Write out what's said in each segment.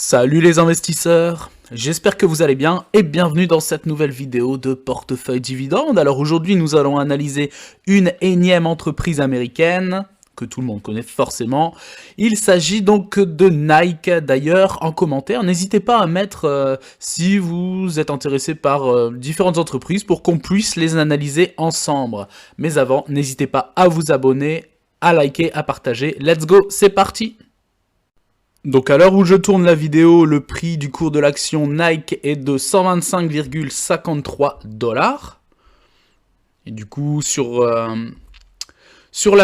Salut les investisseurs, j'espère que vous allez bien et bienvenue dans cette nouvelle vidéo de Portefeuille Dividende. Alors aujourd'hui nous allons analyser une énième entreprise américaine que tout le monde connaît forcément. Il s'agit donc de Nike. D'ailleurs, en commentaire, n'hésitez pas à mettre si vous êtes intéressé par différentes entreprises pour qu'on puisse les analyser ensemble. Mais avant, n'hésitez pas à vous abonner, à liker, à partager. Let's go, c'est parti! Donc à l'heure où je tourne la vidéo, le prix du cours de l'action Nike est de 125,53 $. Et du coup, sur la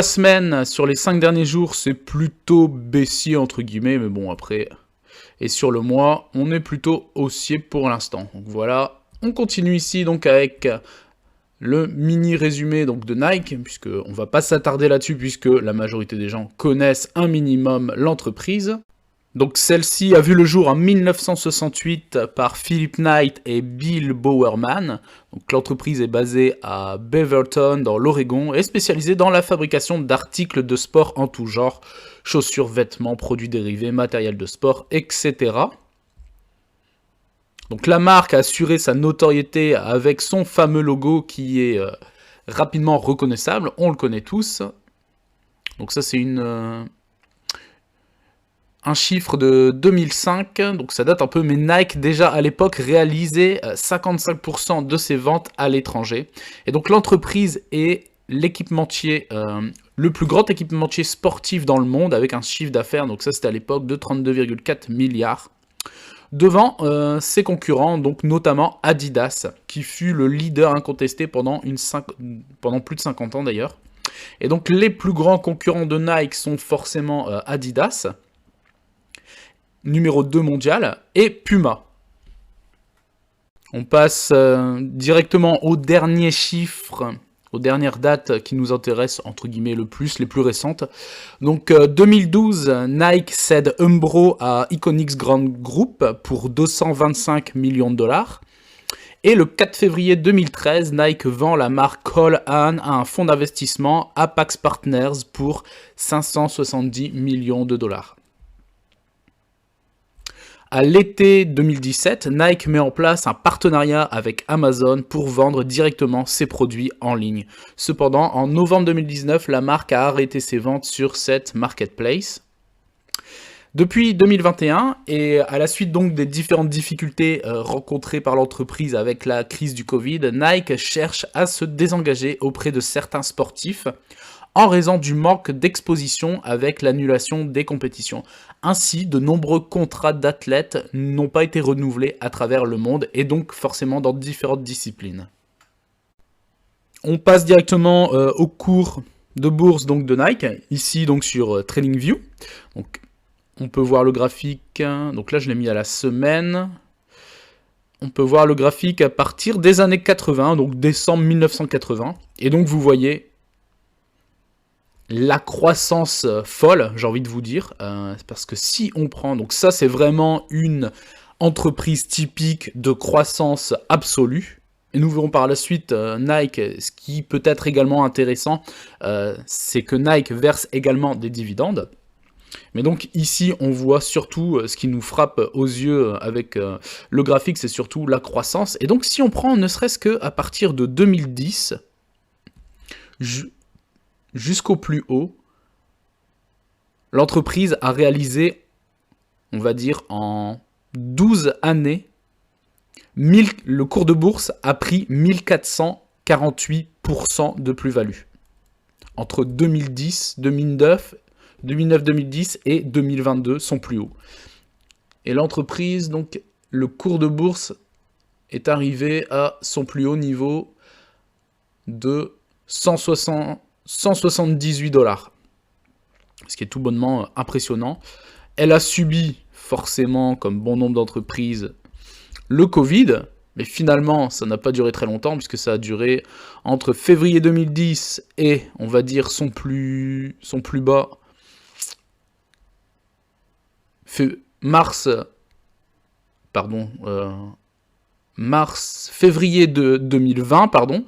semaine, sur les 5 derniers jours, c'est plutôt baissier entre guillemets, mais bon après. Et sur le mois, on est plutôt haussier pour l'instant. Donc voilà, on continue ici donc avec le mini résumé donc de Nike, puisque on va pas s'attarder là-dessus puisque la majorité des gens connaissent un minimum l'entreprise. Donc celle-ci a vu le jour en 1968 par Philip Knight et Bill Bowerman. Donc l'entreprise est basée à Beaverton dans l'Oregon et spécialisée dans la fabrication d'articles de sport en tout genre, chaussures, vêtements, produits dérivés, matériel de sport, etc. Donc la marque a assuré sa notoriété avec son fameux logo qui est rapidement reconnaissable, on le connaît tous. Donc ça c'est un chiffre de 2005, donc ça date un peu, mais Nike déjà à l'époque réalisait 55% de ses ventes à l'étranger. Et donc l'entreprise est l'équipementier, le plus grand équipementier sportif dans le monde, avec un chiffre d'affaires, donc ça c'était à l'époque, de 32,4 milliards. Devant ses concurrents, donc notamment Adidas, qui fut le leader incontesté pendant plus de 50 ans d'ailleurs. Et donc les plus grands concurrents de Nike sont forcément Adidas, numéro 2 mondial, et Puma. On passe directement aux derniers chiffres, aux dernières dates qui nous intéressent, entre guillemets, le plus, les plus récentes. Donc 2012, Nike cède Umbro à Iconix Grand Group pour 225 millions de dollars. Et le 4 février 2013, Nike vend la marque Cole Haan à un fonds d'investissement, Apax Partners, pour 570 millions de dollars. À l'été 2017, Nike met en place un partenariat avec Amazon pour vendre directement ses produits en ligne. Cependant, en novembre 2019, la marque a arrêté ses ventes sur cette marketplace. Depuis 2021, et à la suite donc des différentes difficultés rencontrées par l'entreprise avec la crise du Covid, Nike cherche à se désengager auprès de certains sportifs en raison du manque d'exposition avec l'annulation des compétitions. Ainsi, de nombreux contrats d'athlètes n'ont pas été renouvelés à travers le monde et donc forcément dans différentes disciplines. On passe directement au cours de bourse donc, de Nike, ici donc sur TradingView. Donc, on peut voir le graphique, donc là je l'ai mis à la semaine. On peut voir le graphique à partir des années 80, donc décembre 1980. Et donc vous voyez la croissance folle, j'ai envie de vous dire, parce que si on prend, donc ça c'est vraiment une entreprise typique de croissance absolue, et nous verrons par la suite Nike, ce qui peut être également intéressant, c'est que Nike verse également des dividendes. Mais donc ici on voit surtout ce qui nous frappe aux yeux avec le graphique, c'est surtout la croissance, et donc si on prend ne serait-ce qu'à partir de 2010, jusqu'au plus haut, l'entreprise a réalisé, on va dire en 12 années, le cours de bourse a pris 1448% de plus-value. Entre 2009, 2010 et 2022, son plus haut. Et l'entreprise, donc, le cours de bourse est arrivé à son plus haut niveau de 178 $, ce qui est tout bonnement impressionnant. Elle a subi, forcément, comme bon nombre d'entreprises, le Covid, mais finalement, ça n'a pas duré très longtemps, puisque ça a duré entre février 2010 et, on va dire, son plus bas, février de 2020, pardon.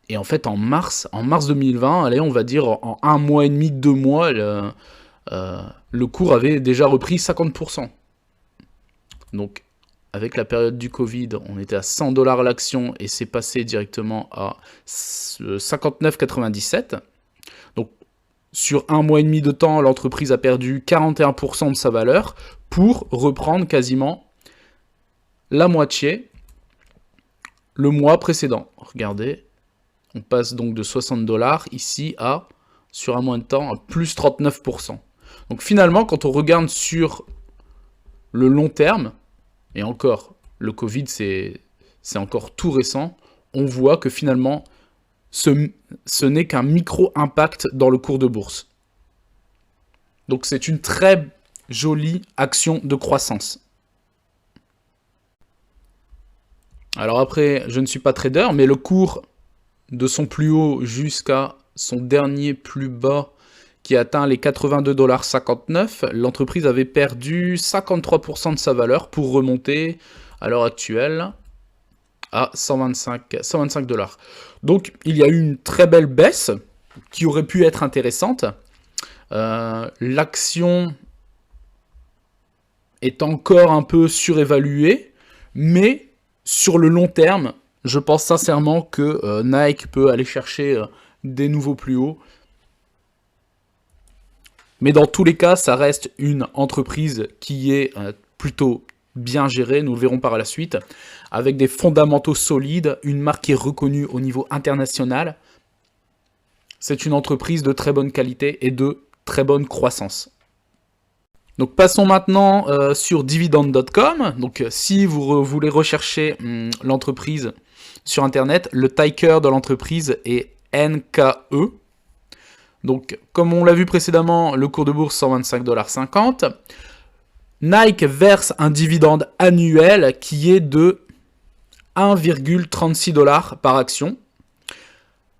Et en fait, en mars 2020, allez, on va dire en un mois et demi, 2 mois, le cours avait déjà repris 50%. Donc, avec la période du Covid, on était à 100 $ l'action et c'est passé directement à 59,97. Donc, sur un mois et demi de temps, l'entreprise a perdu 41% de sa valeur pour reprendre quasiment la moitié le mois précédent. Regardez, on passe donc de 60 $ ici à, sur un mois de temps, à plus 39%. Donc finalement, quand on regarde sur le long terme, et encore, le Covid, c'est encore tout récent, on voit que finalement, ce n'est qu'un micro-impact dans le cours de bourse. Donc c'est une très jolie action de croissance. Alors après, je ne suis pas trader, mais le cours de son plus haut jusqu'à son dernier plus bas qui atteint les 82,59 $, l'entreprise avait perdu 53% de sa valeur pour remonter à l'heure actuelle à 125 $. Donc il y a eu une très belle baisse qui aurait pu être intéressante. L'action est encore un peu surévaluée, mais sur le long terme, je pense sincèrement que Nike peut aller chercher des nouveaux plus hauts. Mais dans tous les cas, ça reste une entreprise qui est plutôt bien gérée, nous le verrons par la suite, avec des fondamentaux solides, une marque qui est reconnue au niveau international. C'est une entreprise de très bonne qualité et de très bonne croissance. Donc passons maintenant sur dividende.com. Donc si vous voulez rechercher l'entreprise sur internet, le ticker de l'entreprise est NKE. Donc comme on l'a vu précédemment, le cours de bourse 125,50 $. Nike verse un dividende annuel qui est de 1,36 $ par action.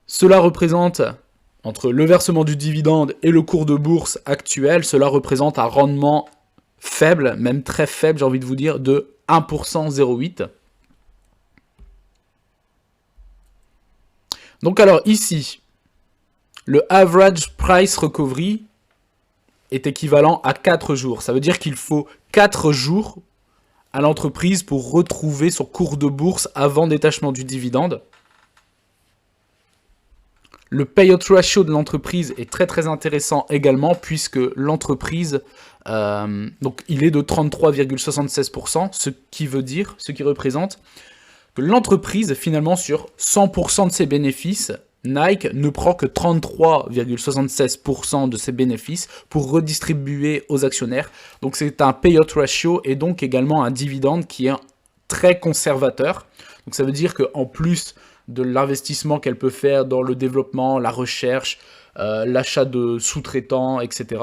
Cela représente, entre le versement du dividende et le cours de bourse actuel, cela représente un rendement faible, même très faible, j'ai envie de vous dire, de 1,08 %. Donc alors ici, le average price recovery est équivalent à 4 jours. Ça veut dire qu'il faut 4 jours à l'entreprise pour retrouver son cours de bourse avant détachement du dividende. Le payout ratio de l'entreprise est très très intéressant également puisque l'entreprise, donc il est de 33,76%, ce qui représente que l'entreprise finalement sur 100% de ses bénéfices, Nike ne prend que 33,76% de ses bénéfices pour redistribuer aux actionnaires. Donc c'est un payout ratio et donc également un dividende qui est très conservateur. Donc ça veut dire qu'en plus de l'investissement qu'elle peut faire dans le développement, la recherche, l'achat de sous-traitants, etc.,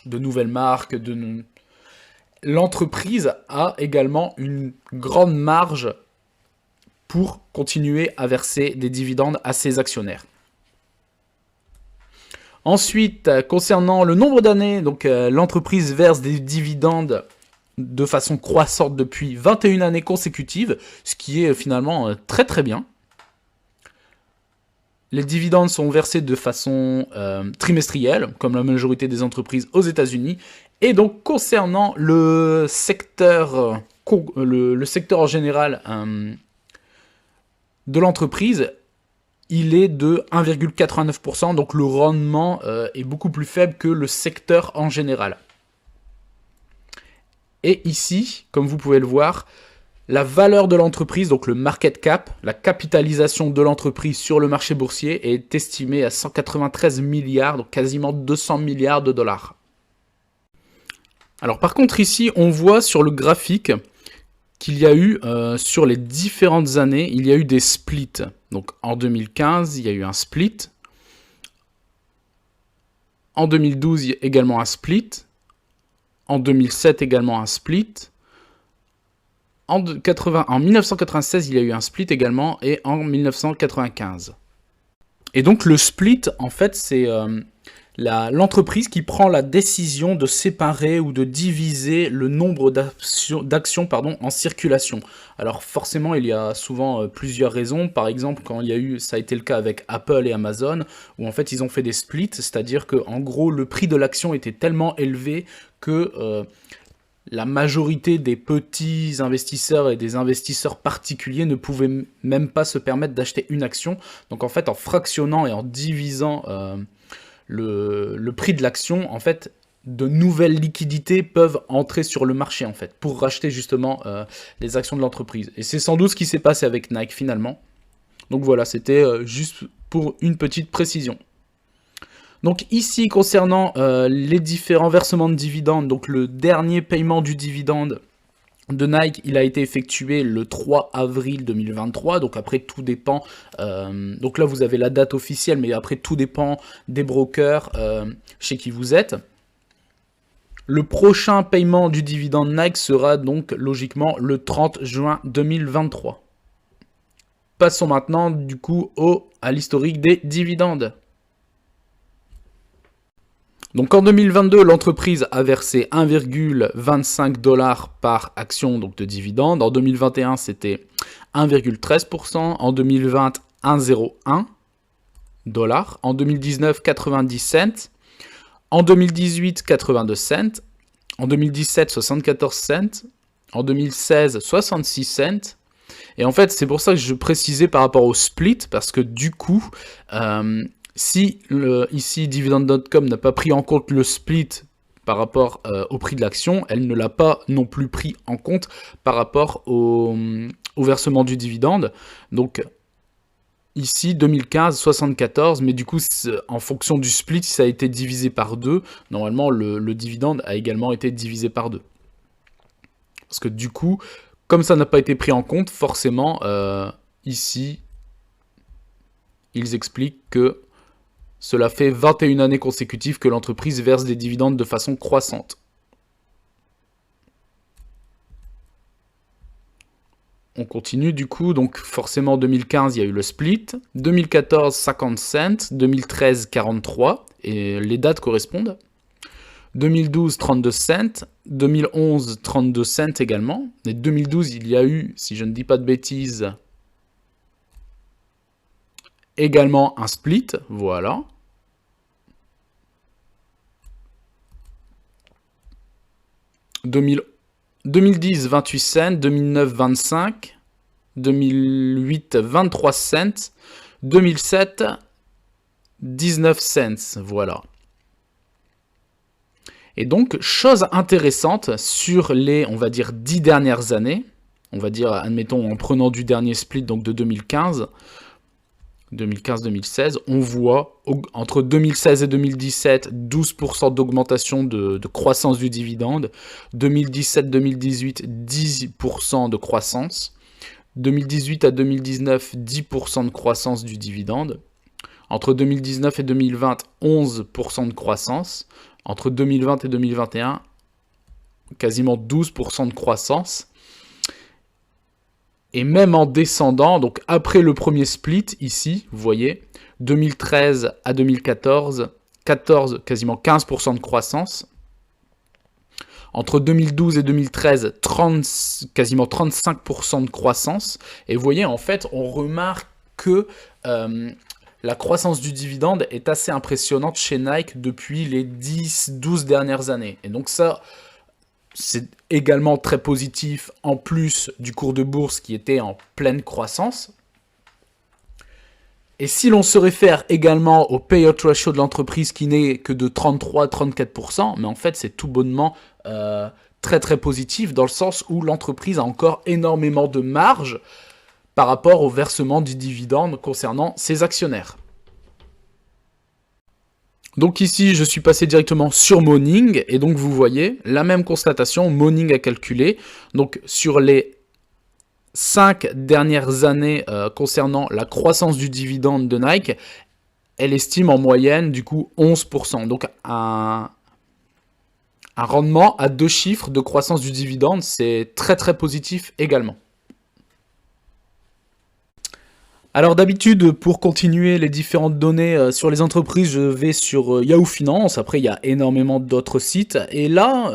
de nouvelles marques, l'entreprise a également une grande marge pour continuer à verser des dividendes à ses actionnaires. Ensuite, concernant le nombre d'années, donc l'entreprise verse des dividendes de façon croissante depuis 21 années consécutives, ce qui est finalement très très bien. Les dividendes sont versés de façon trimestrielle, comme la majorité des entreprises aux États-Unis. Et donc, concernant le secteur en général de l'entreprise, il est de 1,89%, donc le rendement est beaucoup plus faible que le secteur en général. Et ici, comme vous pouvez le voir, la valeur de l'entreprise, donc le market cap, la capitalisation de l'entreprise sur le marché boursier est estimée à 193 milliards, donc quasiment 200 milliards de dollars. Alors par contre ici, on voit sur le graphique qu'il y a eu, sur les différentes années, il y a eu des splits. Donc en 2015, il y a eu un split. En 2012, il y a également un split. En 2007, également un split. En 1996, il y a eu un split également, et en 1995. Et donc le split, en fait, c'est l'entreprise qui prend la décision de séparer ou de diviser le nombre d'actions en circulation. Alors forcément, il y a souvent plusieurs raisons. Par exemple, quand il y a eu, ça a été le cas avec Apple et Amazon, où en fait ils ont fait des splits, c'est-à-dire que en gros le prix de l'action était tellement élevé que la majorité des petits investisseurs et des investisseurs particuliers ne pouvaient même pas se permettre d'acheter une action. Donc en fait, en fractionnant et en divisant le prix de l'action, en fait, de nouvelles liquidités peuvent entrer sur le marché, en fait, pour racheter justement les actions de l'entreprise. Et c'est sans doute ce qui s'est passé avec Nike, finalement. Donc voilà, c'était juste pour une petite précision. Donc ici, concernant les différents versements de dividendes, donc le dernier paiement du dividende de Nike, il a été effectué le 3 avril 2023, donc après tout dépend, donc là vous avez la date officielle, mais après tout dépend des brokers chez qui vous êtes. Le prochain paiement du dividende Nike sera donc logiquement le 30 juin 2023. Passons maintenant du coup à l'historique des dividendes. Donc en 2022, l'entreprise a versé 1,25 $ par action donc de dividende. En 2021, c'était 1,13%. En 2020, 1,01 $. En 2019, 90 cents. En 2018, 82 cents. En 2017, 74 cents. En 2016, 66 cents. Et en fait, c'est pour ça que je précisais par rapport au split, parce que du coup... si ici Dividend.com n'a pas pris en compte le split par rapport au prix de l'action, elle ne l'a pas non plus pris en compte par rapport au versement du dividende. Donc ici 2015, 74, mais du coup en fonction du split, ça a été divisé par 2. Normalement le dividende a également été divisé par 2. Parce que du coup, comme ça n'a pas été pris en compte, forcément ici ils expliquent que cela fait 21 années consécutives que l'entreprise verse des dividendes de façon croissante. On continue du coup, donc forcément en 2015 il y a eu le split, 2014 50 cents, 2013 43, et les dates correspondent. 2012 32 cents, 2011 32 cents également, et 2012 il y a eu, si je ne dis pas de bêtises, également un split, voilà. 2010, 28 cents, 2009, 25, 2008, 23 cents, 2007, 19 cents, voilà. Et donc, chose intéressante sur les, on va dire, 10 dernières années, on va dire, admettons, en prenant du dernier split, donc de 2015, 2015-2016, on voit entre 2016 et 2017 12% d'augmentation de croissance du dividende, 2017-2018 10% de croissance, 2018 à 2019 10% de croissance du dividende, entre 2019 et 2020 11% de croissance, entre 2020 et 2021 quasiment 12% de croissance. Et même en descendant, donc après le premier split, ici, vous voyez, 2013 à 2014, quasiment 15% de croissance. Entre 2012 et 2013, quasiment 35% de croissance. Et vous voyez, en fait, on remarque que la croissance du dividende est assez impressionnante chez Nike depuis les 10-12 dernières années. Et donc ça... c'est également très positif, en plus du cours de bourse qui était en pleine croissance. Et si l'on se réfère également au payout ratio de l'entreprise qui n'est que de 33-34%, mais en fait c'est tout bonnement très très positif dans le sens où l'entreprise a encore énormément de marge par rapport au versement du dividende concernant ses actionnaires. Donc ici, je suis passé directement sur Morning, et donc vous voyez la même constatation, Morning a calculé. Donc sur les 5 dernières années concernant la croissance du dividende de Nike, elle estime en moyenne du coup 11%. Donc un rendement à 2 chiffres de croissance du dividende, c'est très très positif également. Alors d'habitude, pour continuer les différentes données sur les entreprises, je vais sur Yahoo Finance. Après, il y a énormément d'autres sites. Et là,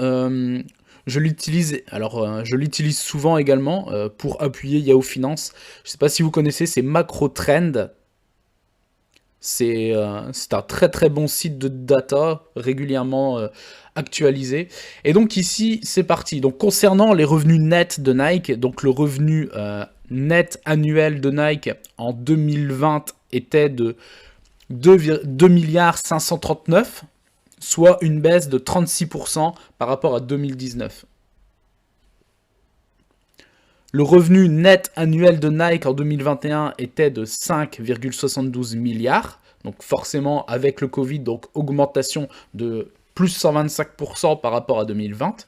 je l'utilise. Alors, je l'utilise souvent également pour appuyer Yahoo Finance. Je ne sais pas si vous connaissez, c'est MacroTrend. C'est un très très bon site de data régulièrement actualisé. Et donc ici, c'est parti. Donc concernant les revenus nets de Nike, donc le revenu net annuel de Nike en 2020 était de 2 milliards 539, soit une baisse de 36% par rapport à 2019. Le revenu net annuel de Nike en 2021 était de 5,72 milliards. Donc forcément, avec le Covid, donc augmentation de plus 125% par rapport à 2020.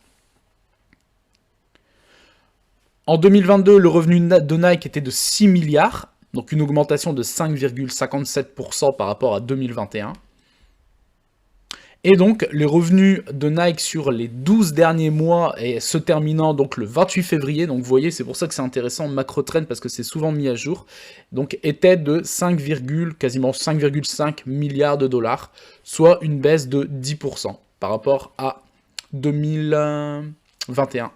En 2022, le revenu net de Nike était de 6 milliards, donc une augmentation de 5,57% par rapport à 2021. Et donc, les revenus de Nike sur les 12 derniers mois et se terminant donc le 28 février, donc vous voyez, c'est pour ça que c'est intéressant MacroTrend parce que c'est souvent mis à jour, donc étaient de quasiment 5,5 milliards de dollars, soit une baisse de 10% par rapport à 2021.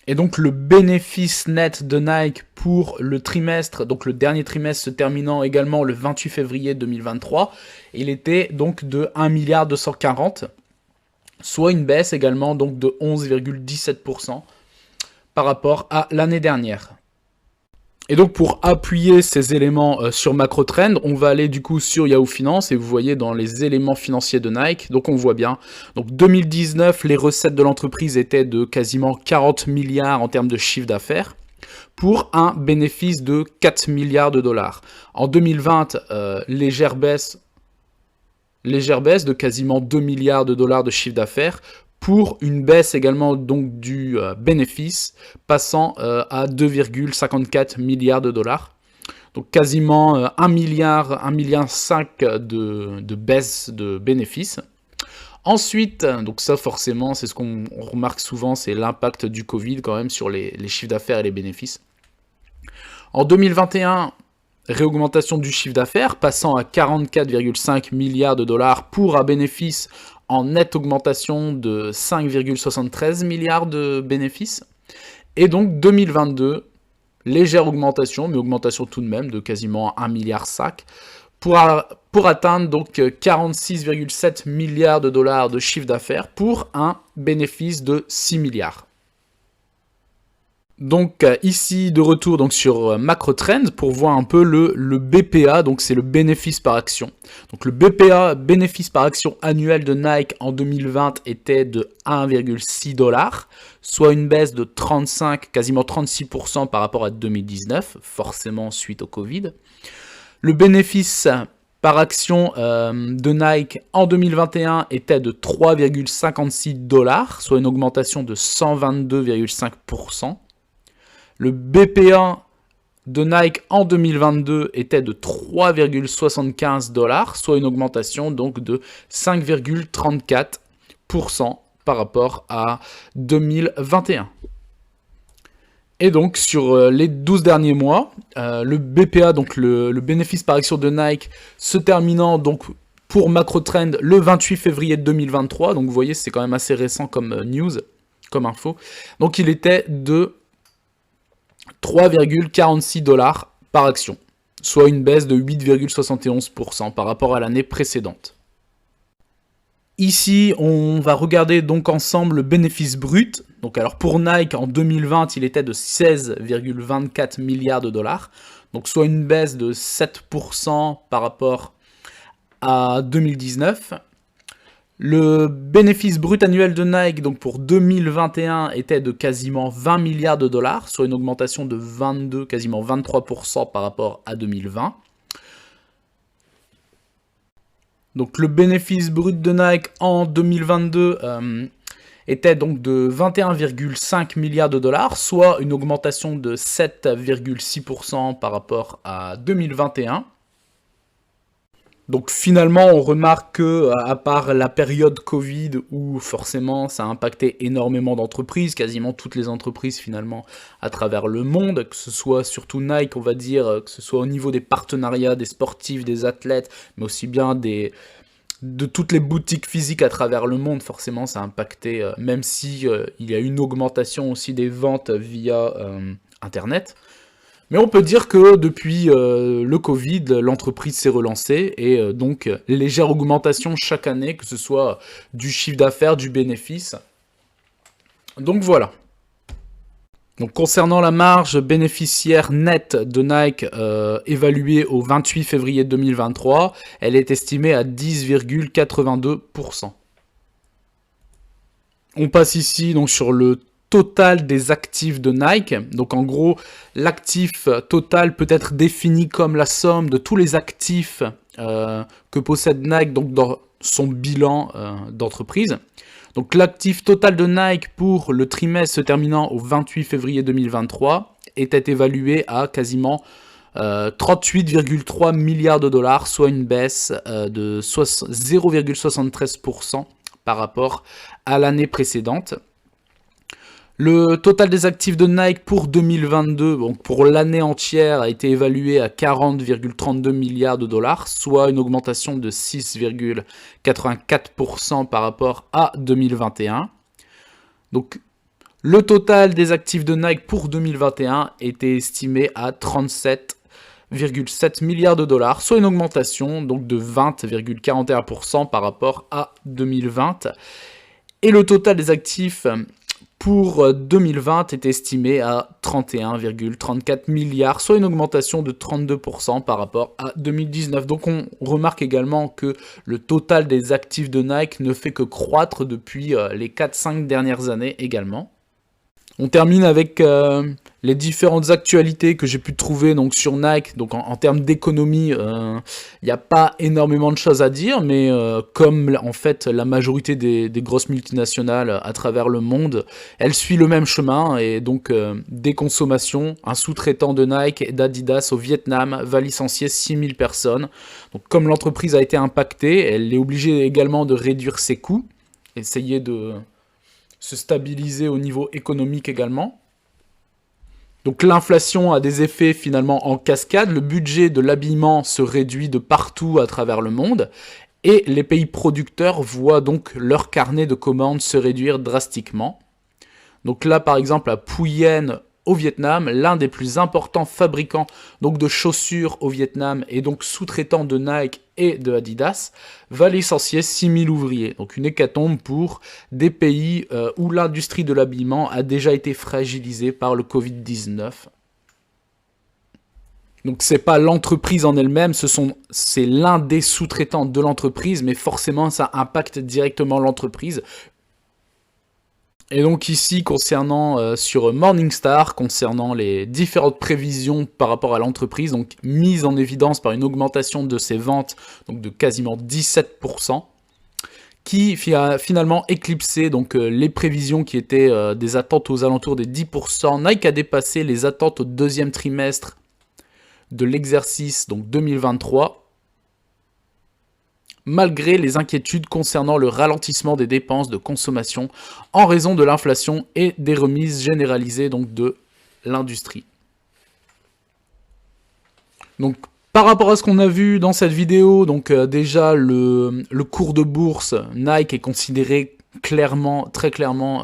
Et donc le bénéfice net de Nike pour le trimestre, donc le dernier trimestre se terminant également le 28 février 2023, il était donc de 1 milliard 240, soit une baisse également donc de 11,17% par rapport à l'année dernière. Et donc pour appuyer ces éléments sur MacroTrend, on va aller du coup sur Yahoo Finance et vous voyez dans les éléments financiers de Nike, donc on voit bien, donc 2019 les recettes de l'entreprise étaient de quasiment 40 milliards en termes de chiffre d'affaires pour un bénéfice de 4 milliards de dollars. En 2020, légère baisse de quasiment 2 milliards de dollars de chiffre d'affaires pour une baisse également donc du bénéfice passant à 2,54 milliards de dollars. Donc quasiment 1 milliard 5 de baisse de bénéfices. Ensuite, donc ça forcément, c'est ce qu'on remarque souvent, c'est l'impact du Covid quand même sur les chiffres d'affaires et les bénéfices. En 2021, réaugmentation du chiffre d'affaires, passant à 44,5 milliards de dollars pour un bénéfice en nette augmentation de 5,73 milliards de bénéfices. Et donc 2022, légère augmentation, mais augmentation tout de même de quasiment 1 milliard pour atteindre donc 46,7 milliards de dollars de chiffre d'affaires pour un bénéfice de 6 milliards. Donc ici de retour donc sur MacroTrend pour voir un peu le BPA, donc c'est le bénéfice par action. Donc le BPA, bénéfice par action annuel de Nike en 2020 était de 1,6 $, soit une baisse de 35, quasiment 36% par rapport à 2019, forcément suite au Covid. Le bénéfice par action de Nike en 2021 était de 3,56 $, soit une augmentation de 122,5%. Le BPA de Nike en 2022 était de 3,75 $, soit une augmentation donc de 5,34% par rapport à 2021. Et donc sur les 12 derniers mois, le BPA, donc le bénéfice par action de Nike, se terminant donc pour MacroTrend le 28 février 2023, donc vous voyez c'est quand même assez récent comme news, comme info, donc il était de 3,46 $ par action, soit une baisse de 8,71% par rapport à l'année précédente. Ici, on va regarder donc ensemble le bénéfice brut. Donc alors pour Nike, en 2020, il était de 16,24 milliards de dollars, donc soit une baisse de 7% par rapport à 2019. Le bénéfice brut annuel de Nike donc pour 2021 était de quasiment 20 milliards de dollars, soit une augmentation de 22, quasiment 23% par rapport à 2020. Donc le bénéfice brut de Nike en 2022 était donc de 21,5 milliards de dollars, soit une augmentation de 7,6% par rapport à 2021. Donc finalement, on remarque que, à part la période Covid, où forcément ça a impacté énormément d'entreprises, quasiment toutes les entreprises finalement à travers le monde, que ce soit surtout Nike, on va dire, que ce soit au niveau des partenariats, des sportifs, des athlètes, mais aussi bien de toutes les boutiques physiques à travers le monde, forcément ça a impacté, même si il y a une augmentation aussi des ventes via Internet. Mais on peut dire que depuis le Covid, l'entreprise s'est relancée et donc légère augmentation chaque année, que ce soit du chiffre d'affaires, du bénéfice. Donc voilà. Donc concernant la marge bénéficiaire nette de Nike évaluée au 28 février 2023, elle est estimée à 10,82%. On passe ici donc sur le total des actifs de Nike. Donc en gros, l'actif total peut être défini comme la somme de tous les actifs que possède Nike donc dans son bilan d'entreprise. Donc l'actif total de Nike pour le trimestre se terminant au 28 février 2023 était évalué à quasiment 38,3 milliards de dollars, soit une baisse de 0,73% par rapport à l'année précédente. Le total des actifs de Nike pour 2022, donc pour l'année entière, a été évalué à 40,32 milliards de dollars, soit une augmentation de 6,84% par rapport à 2021. Donc, le total des actifs de Nike pour 2021 était estimé à 37,7 milliards de dollars, soit une augmentation donc de 20,41% par rapport à 2020. Et le total des actifs pour 2020 est estimé à 31,34 milliards, soit une augmentation de 32% par rapport à 2019. Donc on remarque également que le total des actifs de Nike ne fait que croître depuis les 4-5 dernières années également. On termine avec les différentes actualités que j'ai pu trouver donc, sur Nike. Donc en termes d'économie, il n'y a pas énormément de choses à dire, mais comme en fait la majorité des grosses multinationales à travers le monde, elle suit le même chemin et donc des consommations. Un sous-traitant de Nike et d'Adidas au Vietnam va licencier 6000 personnes. Donc comme l'entreprise a été impactée, elle est obligée également de réduire ses coûts, essayer de se stabiliser au niveau économique également. Donc l'inflation a des effets finalement en cascade, le budget de l'habillement se réduit de partout à travers le monde, et les pays producteurs voient donc leur carnet de commandes se réduire drastiquement. Donc là par exemple à Phuyen au Vietnam, l'un des plus importants fabricants donc de chaussures au Vietnam et donc sous-traitant de Nike et de Adidas, va licencier 6000 ouvriers. Donc une hécatombe pour des pays où l'industrie de l'habillement a déjà été fragilisée par le Covid-19. Donc c'est pas l'entreprise en elle-même, c'est l'un des sous-traitants de l'entreprise, mais forcément ça impacte directement l'entreprise. Et donc ici, concernant sur Morningstar, concernant les différentes prévisions par rapport à l'entreprise, donc mise en évidence par une augmentation de ses ventes, donc de quasiment 17%, qui a finalement éclipsé donc, les prévisions qui étaient des attentes aux alentours des 10%. Nike a dépassé les attentes au deuxième trimestre de l'exercice donc 2023, malgré les inquiétudes concernant le ralentissement des dépenses de consommation en raison de l'inflation et des remises généralisées donc, de l'industrie. Donc, par rapport à ce qu'on a vu dans cette vidéo, donc déjà le cours de bourse, Nike est considéré très clairement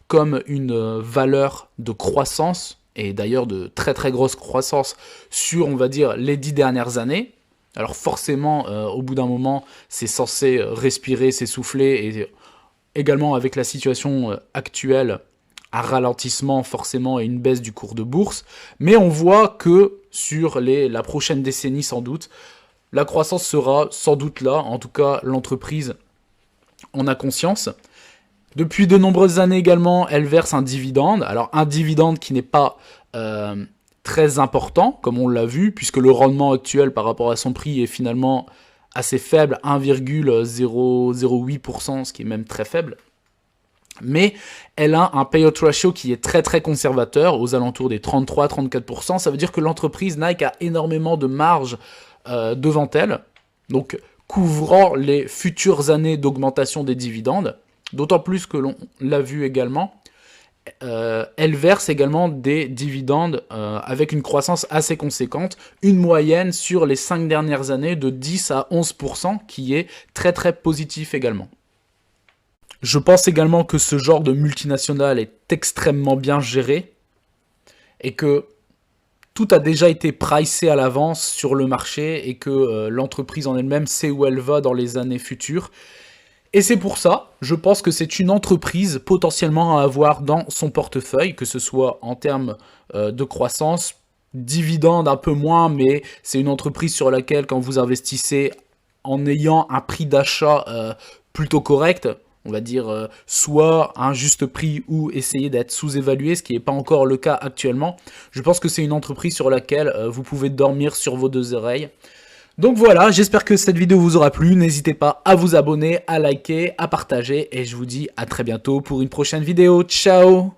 comme une valeur de croissance, et d'ailleurs de très très grosse croissance sur, on va dire, les 10 dernières années. Alors forcément, au bout d'un moment, c'est censé respirer, s'essouffler, et également avec la situation actuelle, un ralentissement forcément et une baisse du cours de bourse. Mais on voit que sur la prochaine décennie sans doute, la croissance sera sans doute là, en tout cas l'entreprise en a conscience. Depuis de nombreuses années également, elle verse un dividende. Alors un dividende qui n'est pas très important, comme on l'a vu, puisque le rendement actuel par rapport à son prix est finalement assez faible, 1,008%, ce qui est même très faible. Mais elle a un payout ratio qui est très très conservateur, aux alentours des 33-34%. Ça veut dire que l'entreprise Nike a énormément de marge devant elle. donc couvrant les futures années d'augmentation des dividendes, d'autant plus que l'on l'a vu également, elle verse également des dividendes avec une croissance assez conséquente, une moyenne sur les 5 dernières années de 10 à 11%, qui est très très positif également. Je pense également que ce genre de multinationale est extrêmement bien géré, et que tout a déjà été pricé à l'avance sur le marché, et que l'entreprise en elle-même sait où elle va dans les années futures. Et c'est pour ça, je pense que c'est une entreprise potentiellement à avoir dans son portefeuille, que ce soit en termes de croissance, dividendes un peu moins, mais c'est une entreprise sur laquelle, quand vous investissez en ayant un prix d'achat plutôt correct, on va dire soit un juste prix ou essayer d'être sous-évalué, ce qui n'est pas encore le cas actuellement, je pense que c'est une entreprise sur laquelle vous pouvez dormir sur vos deux oreilles. Donc voilà, j'espère que cette vidéo vous aura plu, n'hésitez pas à vous abonner, à liker, à partager, et je vous dis à très bientôt pour une prochaine vidéo, ciao!